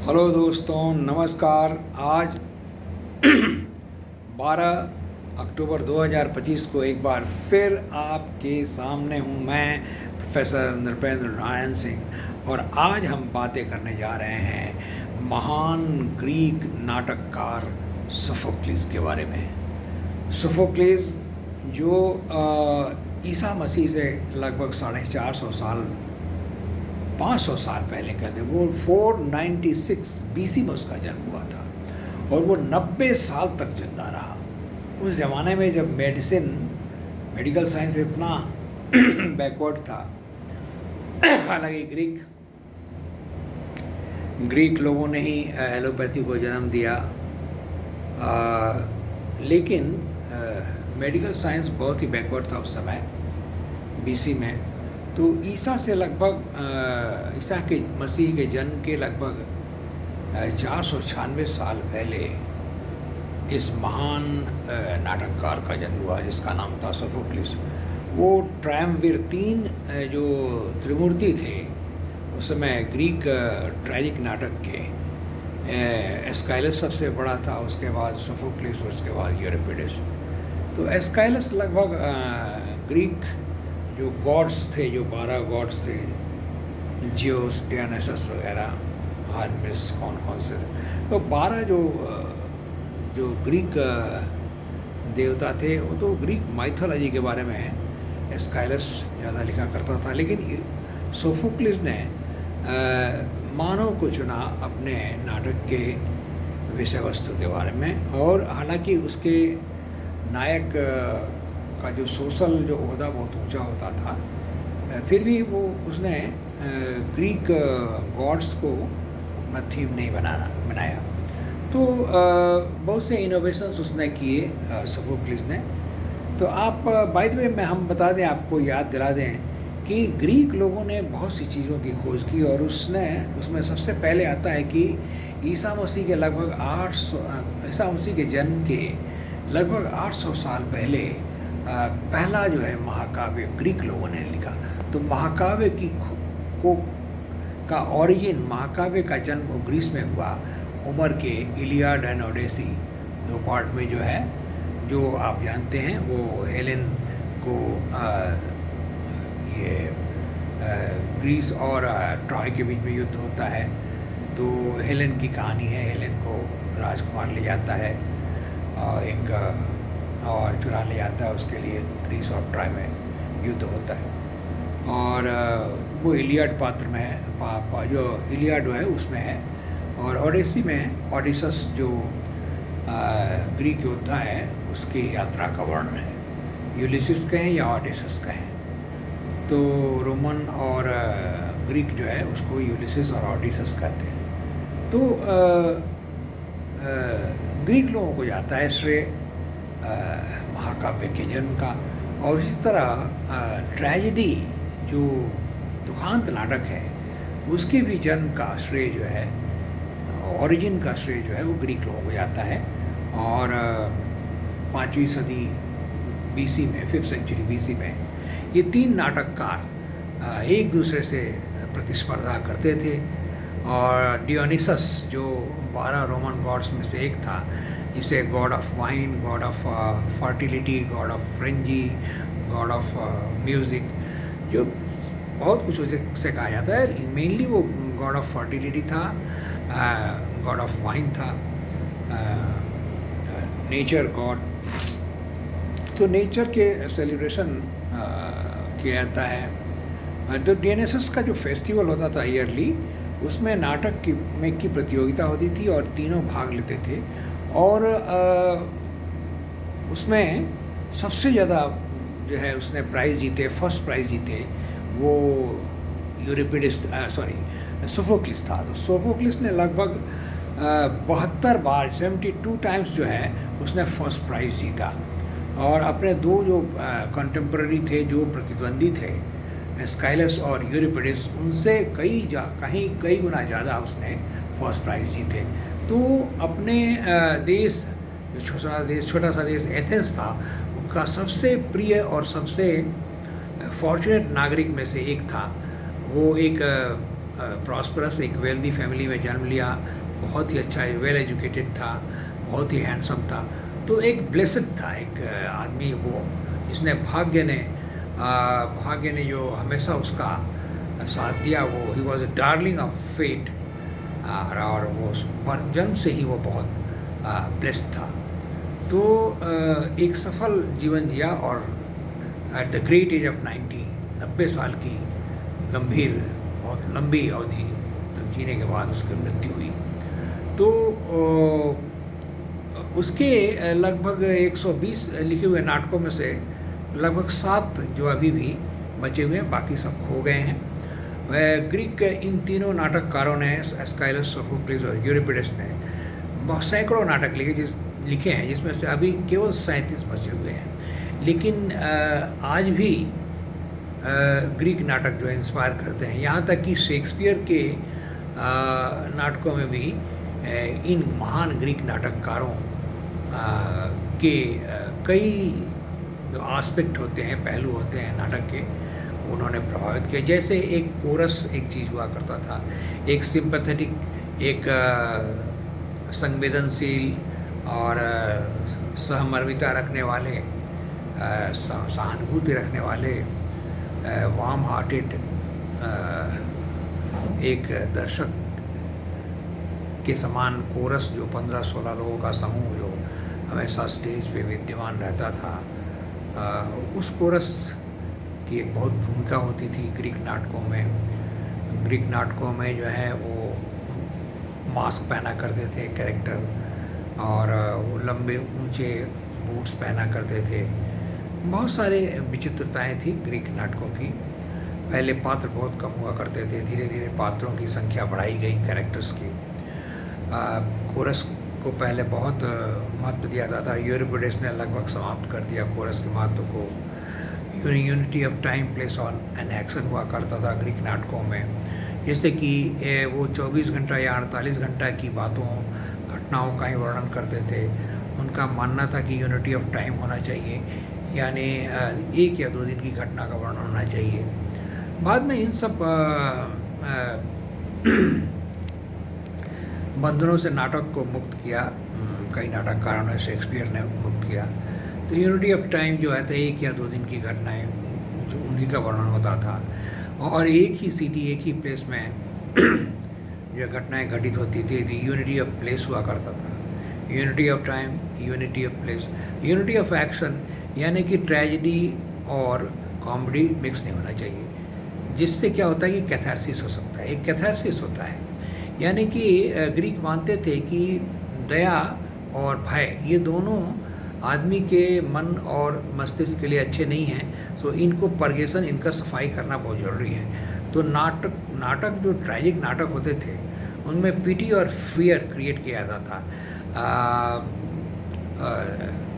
Hello दोस्तों, नमस्कार। आज 12 अक्टूबर 2025 को एक बार फिर आपके सामने हूँ मैं, प्रोफेसर नृपेंद्र नारायण सिंह। और आज हम बातें करने जा रहे हैं महान ग्रीक नाटककार सोफोक्लिस के बारे में। सोफोक्लिस जो ईसा मसीह से लगभग 450 साल 500 साल पहले का थे। वो 496 बीसी में उसका जन्म हुआ था और वो 90 साल तक जिंदा रहा। उस ज़माने में जब मेडिकल साइंस इतना बैकवर्ड था। हालांकि ग्रीक लोगों ने ही एलोपैथी को जन्म दिया, लेकिन मेडिकल साइंस बहुत ही बैकवर्ड था उस समय बीसी में। तो ईसा से लगभग ईसा के मसीह के जन्म के लगभग 496 साल पहले इस महान नाटककार का जन्म हुआ, जिसका नाम था सोफोक्लिस। वो ट्रायम्विर 3 जो त्रिमूर्ति थे उस समय ग्रीक ट्रेजिक नाटक के। एस्काइलस सबसे बड़ा था, उसके बाद सोफोक्लिस, उसके बाद यूरिपिडेस। तो एस्काइलस लगभग ग्रीक जो गॉड्स थे, जो 12 गॉड्स थे, जियोस, डियोनिसस वगैरह, हर्मेस, कौन से, तो 12 जो ग्रीक देवता थे, वो तो ग्रीक माइथोलॉजी के बारे में एस्काइलस ज़्यादा लिखा करता था। लेकिन सोफोक्लिस ने मानव को चुना अपने नाटक के विषय वस्तु के बारे में। और हालांकि उसके नायक का जो सोशल जो ओहदा बहुत ऊंचा होता था, फिर भी वो उसने ग्रीक गॉड्स को अपना थीम नहीं बनाया। तो बहुत से इनोवेशंस उसने किए सोफोक्लिस ने। तो आप बाय द वे हम बता दें, आपको याद दिला दें कि ग्रीक लोगों ने बहुत सी चीज़ों की खोज की और उसमें सबसे पहले आता है कि ईसा मसीह के जन्म के लगभग 800 साल पहले पहला जो है महाकाव्य ग्रीक लोगों ने लिखा। तो महाकाव्य का ओरिजिन, महाकाव्य का जन्म ग्रीस में हुआ। होमर के इलियाड एंड ओडेसी 2 पार्ट में जो है, जो आप जानते हैं, वो हेलेन को ग्रीस और ट्रॉय के बीच में युद्ध होता है। तो हेलेन की कहानी है। हेलेन को राजकुमार ले जाता है और चुरा ले जाता है, उसके लिए ग्रीस और ट्रॉय में युद्ध होता है। और वो इलियड पात्र में है, जो इलियड है उसमें है। और ओडेसी में ओडिसस जो ग्रीक योद्धा है, उसकी यात्रा का वर्णन है। यूलिसिस कहें या ओडिसस कहें, तो रोमन और ग्रीक जो है उसको यूलिसिस और ओडिसस कहते हैं। तो ग्रीक लोगों को जाता है श्रेय महाकाव्य के जन्म का। और इसी तरह ट्रेजेडी जो दुखांत नाटक है, उसके भी जन्म का श्रेय जो है, ओरिजिन का श्रेय जो है, वो ग्रीक लोगों को जाता है। और 5वीं सदी बीसी में, 5th सेंचुरी बीसी में, ये 3 नाटककार एक दूसरे से प्रतिस्पर्धा करते थे। और डियोनिसस जो 12 रोमन गॉड्स में से एक था, जिसे God of wine, God of fertility, God of frenzy, God of music, जो बहुत कुछ उसे कहा जाता है। मेनली वो गॉड ऑफ फर्टिलिटी था, गॉड ऑफ वाइन था, नेचर गॉड। तो नेचर के सेलिब्रेशन किया जाता है। तो डियोनिसस का जो फेस्टिवल होता था ईयरली, उसमें नाटक की प्रतियोगिता होती थी और तीनों भाग लेते थे। और उसमें सबसे ज़्यादा जो है उसने प्राइज़ जीते, फर्स्ट प्राइज़ जीते, वो सोफोक्लिस था। तो सोफोक्लिस ने लगभग 72 बार, 72 टाइम्स जो है उसने फर्स्ट प्राइज़ जीता। और अपने 2 जो कंटेम्प्रेरी थे, जो प्रतिद्वंदी थे, एस्काइलस और यूरिपिडेस, उनसे कई गुना ज़्यादा उसने फर्स्ट प्राइज़ जीते। तो अपने देश, जो छोटा सा देश एथेंस था, उसका सबसे प्रिय और सबसे फॉर्चुनेट नागरिक में से एक था। वो एक प्रॉस्परस एक वेल्दी फैमिली में जन्म लिया, बहुत ही अच्छा वेल एजुकेटेड था, बहुत ही हैंडसम था। तो एक ब्लेसड था, एक आदमी वो जिसने भाग्य ने जो हमेशा उसका साथ दिया, वो ही was a darling of fate, और वो जन्म से ही वो बहुत ब्लेस्ड था। तो एक सफल जीवन जिया और at the great age of 90 साल की गंभीर बहुत लंबी अवधि तक जीने के बाद उसकी मृत्यु हुई। तो उसके लगभग 120 लिखे हुए नाटकों में से लगभग 7 जो अभी भी बचे हुए हैं, बाकी सब खो गए हैं। ग्रीक इन तीनों नाटककारों ने, एस्काइलस, सोफोक्लिस और यूरिपिडेस ने सैकड़ों नाटक लिखे हैं, जिसमें से अभी केवल 37 बचे हुए हैं। लेकिन आज भी ग्रीक नाटक जो इंस्पायर करते हैं, यहाँ तक कि शेक्सपियर के नाटकों में भी इन महान ग्रीक नाटककारों के कई जो आस्पेक्ट होते हैं, पहलू होते हैं नाटक के, उन्होंने प्रभावित किया। जैसे एक कोरस एक चीज़ हुआ करता था, एक सिंपैथेटिक, एक संवेदनशील और सहमर्मिता रखने वाले, सहानुभूति रखने वाले, वार्म हार्टेड एक दर्शक के समान कोरस, जो 15-16 लोगों का समूह जो हमेशा स्टेज पे विद्यमान रहता था, उस कोरस की एक बहुत भूमिका होती थी ग्रीक नाटकों में। ग्रीक नाटकों में जो है वो मास्क पहना करते थे कैरेक्टर, और वो लंबे ऊंचे बूट्स पहना करते थे। बहुत सारे विचित्रताएं थी ग्रीक नाटकों की। पहले पात्र बहुत कम हुआ करते थे, धीरे धीरे पात्रों की संख्या बढ़ाई गई कैरेक्टर्स की। कोरस को पहले बहुत महत्व दिया जाता था। यूरिपिडेस ने लगभग समाप्त कर दिया कोरस के महत्व को। यूनिटी ऑफ टाइम, प्लेस और एन एक्शन हुआ करता था ग्रीक नाटकों में, जैसे कि वो 24 घंटा या 48 घंटा की बातों, घटनाओं का ही वर्णन करते थे। उनका मानना था कि यूनिटी ऑफ टाइम होना चाहिए, यानी 1 या 2 दिन की घटना का वर्णन होना चाहिए। बाद में इन सब बंधनों से नाटक को मुक्त किया, कई नाटककारों ने, शेक्सपियर ने मुक्त किया। तो यूनिटी ऑफ टाइम जो है तो 1 या 2 दिन की घटनाएं जो उन्हीं का वर्णन होता था, और एक ही सिटी, एक ही प्लेस में जो घटनाएं घटित होती थी। तो यूनिटी ऑफ प्लेस हुआ करता था, unity of time, unity of place, unity of action, यानी कि ट्रेजेडी और कॉमेडी मिक्स नहीं होना चाहिए, जिससे क्या होता है कि कैथारसिस हो सकता है, एक कैथारसिस होता है। यानी कि ग्रीक मानते थे कि दया और भय ये दोनों आदमी के मन और मस्तिष्क के लिए अच्छे नहीं हैं, तो इनको परगेसन, इनका सफाई करना बहुत ज़रूरी है। तो नाटक जो ट्रैजिक नाटक होते थे, उनमें पिटी और फियर क्रिएट किया जाता था।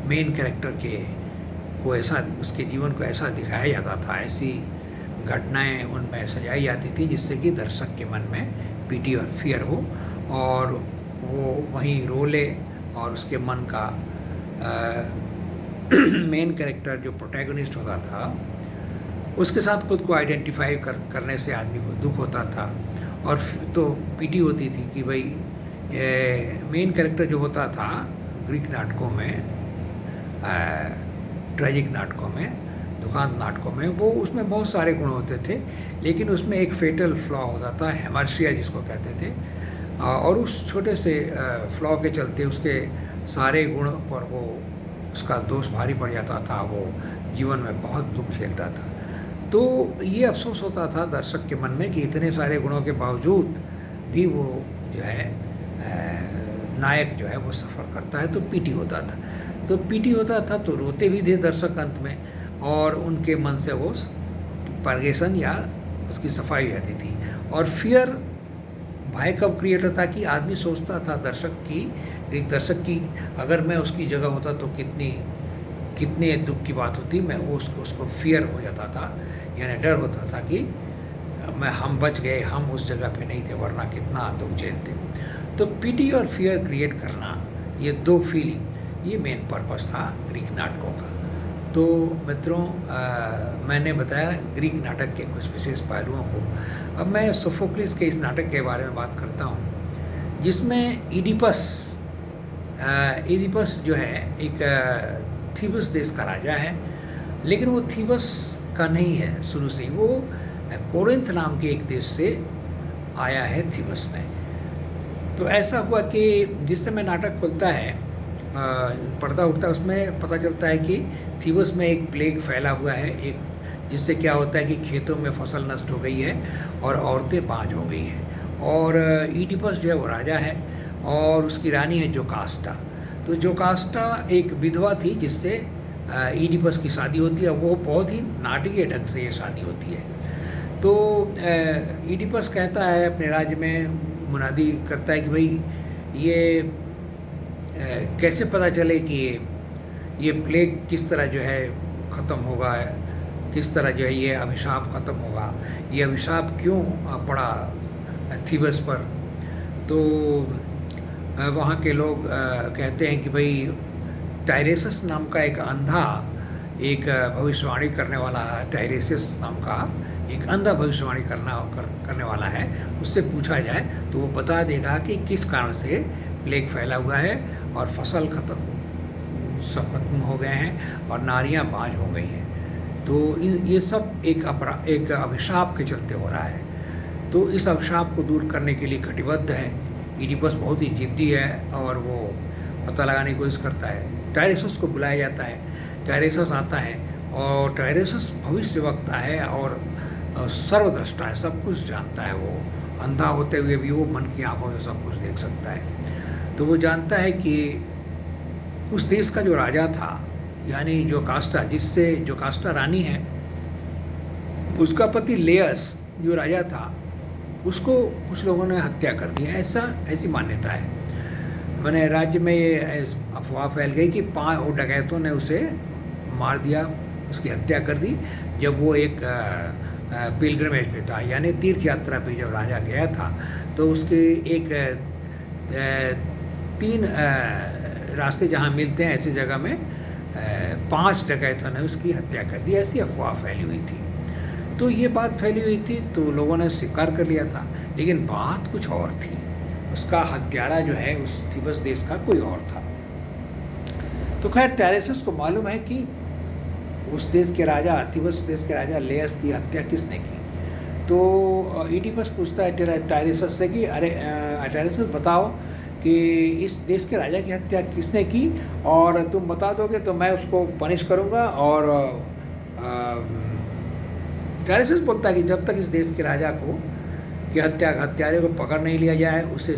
मेन कैरेक्टर को ऐसा, उसके जीवन को ऐसा दिखाया जाता था, ऐसी घटनाएं उनमें सजाई जाती थी जिससे कि दर्शक के मन में पिटी और फियर हो, और वो वहीं रोले, और उसके मन का मेन कैरेक्टर जो प्रोटैगनिस्ट होता था, उसके साथ खुद को आइडेंटिफाई करने से आदमी को दुख होता था। और तो पीटी होती थी कि भाई मेन कैरेक्टर जो होता था ग्रीक नाटकों में, ट्रेजिक नाटकों में, दुखांत नाटकों में, वो उसमें बहुत सारे गुण होते थे, लेकिन उसमें एक फेटल फ्लॉ होता था, हेमर्शिया जिसको कहते थे, और उस छोटे से फ्लॉ के चलते उसके सारे गुण पर वो, उसका दोष भारी पड़ जाता था, वो जीवन में बहुत दुख झेलता था। तो ये अफसोस होता था दर्शक के मन में कि इतने सारे गुणों के बावजूद भी वो जो है नायक जो है वो सफ़र करता है। तो पीटी होता था, तो पीटी होता था तो रोते भी थे दर्शक अंत में, और उनके मन से वो परगेसन या उसकी सफाई रहती थी। और फियर, भय कब क्रिएट होता कि आदमी सोचता था दर्शक की अगर मैं उसकी जगह होता तो कितने दुख की बात होती। मैं उसको फियर हो जाता था, यानी डर होता था कि हम बच गए, हम उस जगह पे नहीं थे, वरना कितना दुख झेलते। तो पीटी और फियर क्रिएट करना, ये 2 फीलिंग, ये मेन पर्पस था ग्रीक नाटकों का। तो मित्रों, मैंने बताया ग्रीक नाटक के कुछ विशेष पहलुओं को। अब मैं सोफोक्लिस के इस नाटक के बारे में बात करता हूँ, जिसमें ईडिपस जो है एक थीबस देश का राजा है, लेकिन वो थीबस का नहीं है शुरू से ही, वो कोरिंथ नाम के एक देश से आया है थीबस में। तो ऐसा हुआ कि जिस समय नाटक खुलता है, पर्दा उठता है, उसमें पता चलता है कि थीबस में एक प्लेग फैला हुआ है, एक जिससे क्या होता है कि खेतों में फसल नष्ट हो गई है और औरतें बाँझ हो गई हैं। और ईडिपस जो है वो राजा है और उसकी रानी है जोकास्टा। तो जोकास्टा एक विधवा थी जिससे ईडिपस की शादी होती है। वो बहुत ही नाटकीय ढंग से ये शादी होती है। तो ईडिपस कहता है, अपने राज्य में मुनादी करता है कि भाई ये कैसे पता चले कि ये प्लेग किस तरह जो है ख़त्म होगा, किस तरह जो है ये अभिशाप ख़त्म होगा, ये अभिशाप क्यों पड़ा थीबस पर। तो वहाँ के लोग कहते हैं कि भाई टायरेसस नाम का एक अंधा, एक भविष्यवाणी करने वाला, टायरेसस नाम का एक अंधा भविष्यवाणी करने वाला है, उससे पूछा जाए तो वो बता देगा कि किस कारण से प्लेग फैला हुआ है और फसल सब खत्म हो गए हैं और नारियां बाँझ हो गई हैं। तो ये सब एक अभिशाप के चलते हो रहा है। तो इस अभिशाप को दूर करने के लिए कटिबद्ध है। ईडिपस बहुत ही जिद्दी है और वो पता लगाने की कोशिश करता है। टायरेसस को बुलाया जाता है, टायरेसस आता है और टायरेसस भविष्यवक्ता है और सर्वद्रष्टा है, सब कुछ जानता है। वो अंधा होते हुए भी वो मन की आंखों से सब कुछ देख सकता है। तो वो जानता है कि उस देश का जो राजा था, यानी जोकास्टा, जिससे जोकास्टा रानी है, उसका पति लेयस जो राजा था, उसको कुछ लोगों ने हत्या कर दी, ऐसी मान्यता है। मैंने राज्य में ये अफवाह फैल गई कि 5 डकैतों ने उसे मार दिया, उसकी हत्या कर दी, जब वो एक पिलग्रिमेज पे था, यानी तीर्थ यात्रा पे जब राजा गया था। तो उसके एक 3 रास्ते जहाँ मिलते हैं, ऐसी जगह में 5 डकैतों ने उसकी हत्या कर दी, ऐसी अफवाह फैली हुई थी। तो ये बात फैली हुई थी तो लोगों ने स्वीकार कर लिया था, लेकिन बात कुछ और थी। उसका हत्यारा जो है उस थीबस देश का कोई और था। तो खैर टायरेसस को मालूम है कि उस देश के राजा, थीबस देश के राजा लेयस की हत्या किसने की। तो ईडिपस पूछता है टायरेसस से कि अरे टायरेसस बताओ कि इस देश के राजा की हत्या किसने की, और तुम बता दोगे तो मैं उसको पनिश करूँगा। और टायरेसस बोलता है कि जब तक इस देश के राजा को कि हत्यारे को पकड़ नहीं लिया जाए, उसे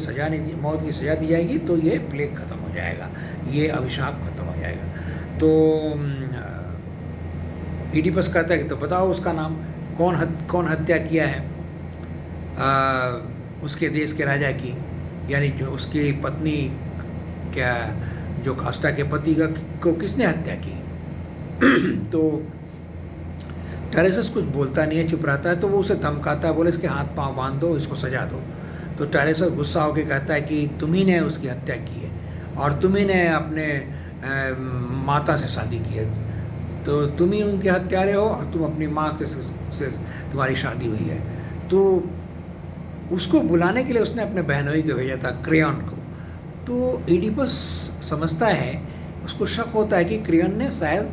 मौत की सज़ा दी जाएगी, तो ये प्लेग ख़त्म हो जाएगा, ये अभिशाप ख़त्म हो जाएगा। तो ईडिपस कहता है कि तो बताओ उसका नाम, कौन हत्या किया है उसके देश के राजा की, यानी जो उसकी पत्नी, क्या जोकास्टा के पति को किसने हत्या की। तो टायरेसस कुछ बोलता नहीं है, चुप रहता है। तो वो उसे धमकाता है, बोले इसके हाथ पांव बांध दो, इसको सजा दो। तो टायरेसस गुस्सा होकर कहता है कि तुम ही ने उसकी हत्या की है और तुम ही ने अपने माता से शादी की है, तो तुम ही उनके हत्यारे हो और तुम अपनी माँ के से तुम्हारी शादी हुई है। तो उसको बुलाने के लिए उसने अपने बहनोई को भेजा था, क्रेयन को। तो ईडिपस समझता है, उसको शक होता है कि क्रेयन ने शायद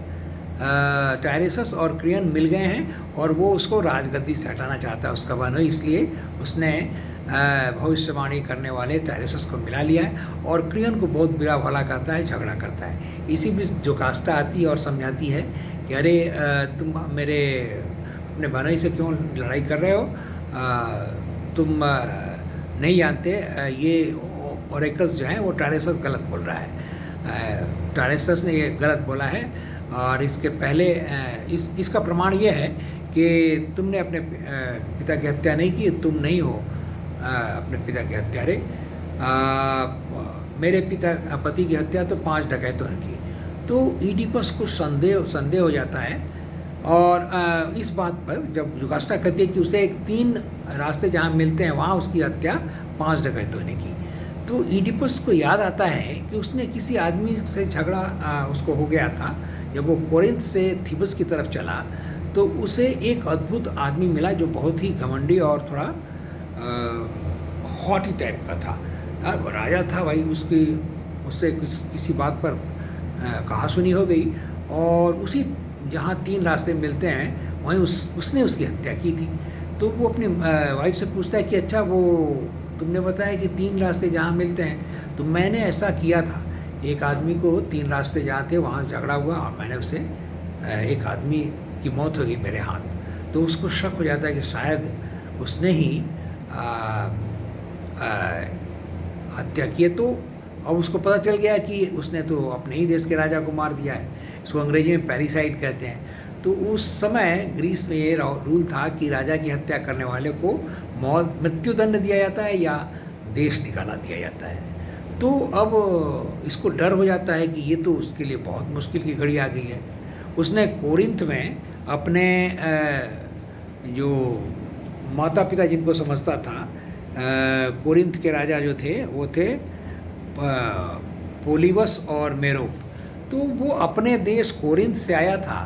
टायरेसस और क्रेयन मिल गए हैं और वो उसको राजगद्दी से हटाना चाहता है, उसका बहनोई। इसलिए उसने भविष्यवाणी करने वाले टायरेसस को मिला लिया है और क्रेयन को बहुत बुरा भला कहता है, झगड़ा करता है। इसी बीच जोकास्टा आती है और समझाती है कि अरे तुम मेरे अपने बहनोई से क्यों लड़ाई कर रहे हो, तुम नहीं जानते, ये ओरेकल्स जो हैं वो टायरेसस गलत बोल रहा है, टायरेसस ने ये गलत बोला है। और इसके पहले इसका प्रमाण ये है कि तुमने अपने पिता की हत्या नहीं की, तुम नहीं हो अपने पिता के हत्यारे। मेरे पति की हत्या तो 5 डकैतों ने की। तो ईडिपस को संदेह हो जाता है और इस बात पर जब जोकास्टा कहती है कि उसे 3 रास्ते जहाँ मिलते हैं वहाँ उसकी हत्या 5 डकैतों ने की, तो ईडिपस को याद आता है कि उसने किसी आदमी से झगड़ा उसको हो गया था जब वो कोरिंथ से थीबस की तरफ चला। तो उसे एक अद्भुत आदमी मिला जो बहुत ही घमंडी और थोड़ा हॉटी टाइप का था। अब राजा था भाई, उससे किसी बात पर कहा सुनी हो गई, और उसी जहाँ 3 रास्ते मिलते हैं वहीं उसने उसकी हत्या की थी। तो वो अपनी वाइफ से पूछता है कि अच्छा, वो तुमने बताया कि 3 रास्ते जहाँ मिलते हैं, तो मैंने ऐसा किया था। एक आदमी को 3 रास्ते जहाँ थे वहाँ झगड़ा हुआ और मैंने उसे एक आदमी की मौत हो गई मेरे हाथ। तो उसको शक हो जाता है कि शायद उसने ही हत्या की है। तो अब उसको पता चल गया कि उसने तो अपने ही देश के राजा को मार दिया है। इसको अंग्रेजी में पैरिसाइड कहते हैं। तो उस समय ग्रीस में ये रूल था कि राजा की हत्या करने वाले को मृत्युदंड दिया जाता है या देश निकाला दिया जाता है। तो अब इसको डर हो जाता है कि ये तो उसके लिए बहुत मुश्किल की घड़ी आ गई है। उसने कोरिन्थ में अपने जो माता पिता जिनको समझता था, कोरिन्थ के राजा जो थे वो थे पोलिबस और मेरोप। तो वो अपने देश कोरिन्थ से आया था,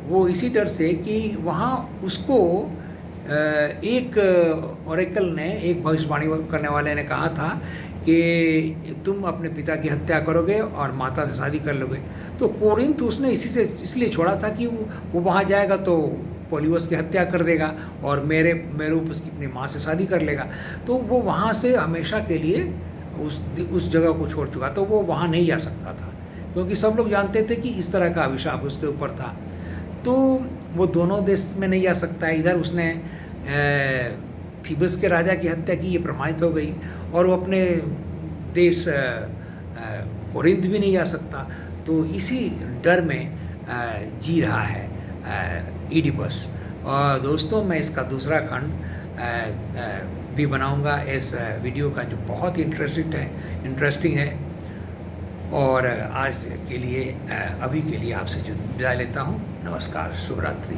वो इसी डर से कि वहाँ उसको एक ओरेकल ने, एक भविष्यवाणी करने वाले ने कहा था कि तुम अपने पिता की हत्या करोगे और माता से शादी कर लोगे। तो कोरिन्थ उसने इसलिए छोड़ा था कि वो वहाँ जाएगा तो पोलिबस की हत्या कर देगा और मेरूप उसकी अपनी माँ से शादी कर लेगा। तो वो वहाँ से हमेशा के लिए उस जगह को छोड़ चुका, तो वो वहाँ नहीं जा सकता था क्योंकि सब लोग जानते थे कि इस तरह का अभिशाप उसके ऊपर था। तो वो दोनों देश में नहीं जा सकता। इधर उसने थीबस के राजा की हत्या की, ये प्रमाणित हो गई, और वो अपने देश कोरिन्थ भी नहीं जा सकता। तो इसी डर में जी रहा है ईडिपस। और दोस्तों, मैं इसका दूसरा खंड भी बनाऊंगा इस वीडियो का, जो बहुत ही इंटरेस्टिंग है। और आज के लिए, अभी के लिए आपसे जो विदा लेता हूँ। नमस्कार, शुभ रात्रि।